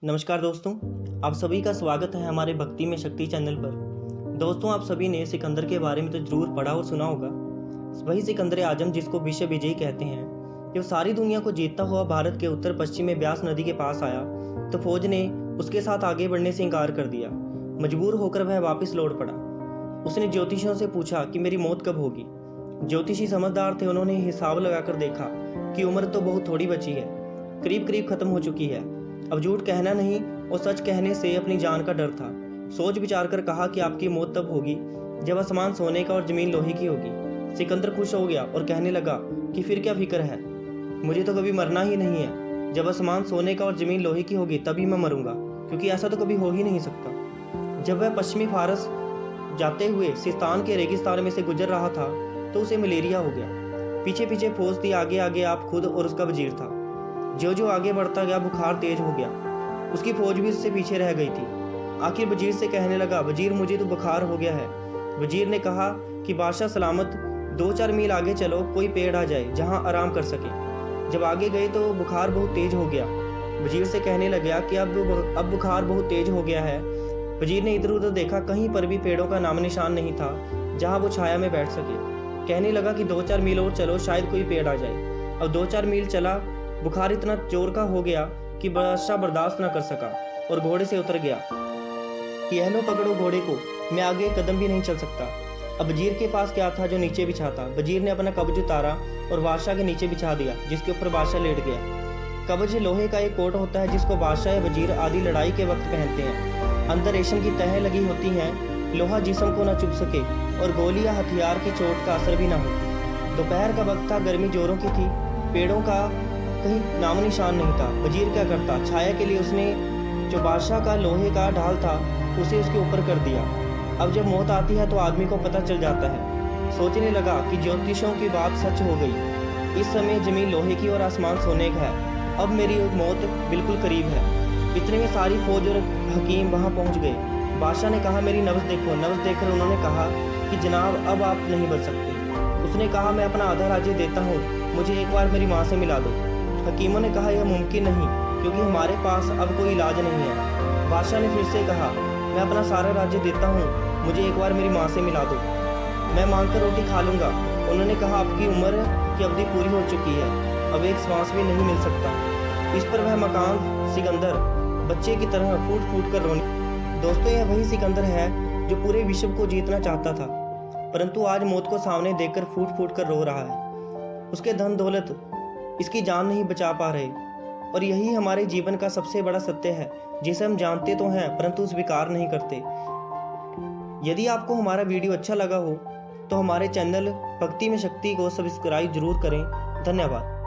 नमस्कार दोस्तों, आप सभी का स्वागत है हमारे भक्ति में शक्ति चैनल पर। दोस्तों, आप सभी ने सिकंदर के बारे में तो जरूर पढ़ा और सुना होगा। वही सिकंदर आजम जिसको विश्व विजयी कहते हैं, जब सारी दुनिया को जीतता हुआ भारत के उत्तर पश्चिम में ब्यास नदी के पास आया तो फौज ने उसके साथ आगे बढ़ने से इनकार कर दिया। मजबूर होकर वह वापस लौट पड़ा। उसने ज्योतिषियों से पूछा कि मेरी मौत कब होगी। ज्योतिषी समझदार थे, उन्होंने हिसाब लगाकर देखा कि उम्र तो बहुत थोड़ी बची है, करीब करीब खत्म हो चुकी है। अब झूठ कहना नहीं और सच कहने से अपनी जान का डर था। सोच विचार कर कहा कि आपकी मौत तब होगी जब आसमान सोने का और जमीन लोहे की होगी। सिकंदर खुश हो गया और कहने लगा कि फिर क्या फिक्र है, मुझे तो कभी मरना ही नहीं है। जब आसमान सोने का और जमीन लोहे की होगी तभी मैं मरूंगा, क्योंकि ऐसा तो कभी हो ही नहीं सकता। जब वह पश्चिमी फारस जाते हुए सिस्तान के रेगिस्तान में से गुजर रहा था तो उसे मलेरिया हो गया। पीछे पीछे फौज थी, आगे आगे आप खुद और उसका वजीर था। जो जो आगे बढ़ता गया बुखार तेज हो गया, उसकी फौज भी उससे पीछे रह गई थी। आखिर वजीर से कहने लगा, वजीर मुझे तो बुखार हो गया है। वजीर ने कहा कि बादशाह सलामत 2-4 मील आगे चलो, कोई पेड़ आ जाए जहां आराम कर सके। जब आगे गए तो बुखार बहुत तेज हो गया। वजीर से कहने लगा कि अब बुखार बहुत तेज हो गया है। वजीर ने इधर उधर देखा, कहीं पर भी पेड़ों का नाम निशान नहीं था जहाँ वो छाया में बैठ सके। कहने लगा कि 2-4 मील और चलो, शायद कोई पेड़ आ जाए। अब 2-4 मील चला, बुखार इतना जोर का हो गया कि बादशाह बर्दाश्त न कर सका और घोड़े से उतर गया कि यह लो पकड़ो घोड़े को, मैं आगे कदम भी नहीं चल सकता। अब वजीर के पास क्या था जो नीचे बिछा था। वजीर ने अपना कब्ज उतारा और बादशाह के नीचे बिछा दिया, जिसके ऊपर बादशाह लेट गया। कब्ज लोहे का एक कोट होता है जिसको बादशाह या वजीर आदि लड़ाई के वक्त पहनते हैं। अंदर रेशम की तह लगी होती हैं, लोहा जिस्म को न चुभ सके और गोली या हथियार की चोट का असर भी न हो। दोपहर का वक्त था, गर्मी जोरों की थी, पेड़ों का कहीं नाम निशान नहीं था। वजीर क्या करता, छाया के लिए उसने जो बादशाह का लोहे का ढाल था उसे उसके ऊपर कर दिया। अब जब मौत आती है तो आदमी को पता चल जाता है। सोचने लगा कि ज्योतिषों की बात सच हो गई। इस समय जमीन लोहे की और आसमान सोने का है। अब मेरी मौत बिल्कुल करीब है। इतने में सारी फौज और हकीम वहां पहुंच गए। बादशाह ने कहा, मेरी नब्ज देखो। नब्ज देखकर उन्होंने कहा कि जनाब अब आप नहीं बच सकते। उसने कहा, मैं अपना आधा राज्य देता हूँ, मुझे एक बार मेरी माँ से मिला दो। हकीमों ने कहा, यह मुमकिन नहीं, क्योंकि हमारे पास अब कोई इलाज नहीं है। बादशाह ने फिर से कहा, मैं अपना सारा राज्य देता हूँ, मुझे एक बार मेरी माँ से मिला दो, मैं मांग कर रोटी खा लूँगा। उन्होंने कहा, आपकी उम्र की अवधि पूरी हो चुकी है, अब एक श्वास भी नहीं मिल सकता। इस पर वह मकान सिकंदर बच्चे की तरह फूट फूट कर रोने। दोस्तों, यह वही सिकंदर है जो पूरे विश्व को जीतना चाहता था, परंतु आज मौत को सामने देखकर फूट फूट कर रो रहा है। उसके धन दौलत इसकी जान नहीं बचा पा रहे, और यही हमारे जीवन का सबसे बड़ा सत्य है, जिसे हम जानते तो हैं परंतु स्वीकार नहीं करते। यदि आपको हमारा वीडियो अच्छा लगा हो तो हमारे चैनल भक्ति में शक्ति को सब्सक्राइब जरूर करें। धन्यवाद।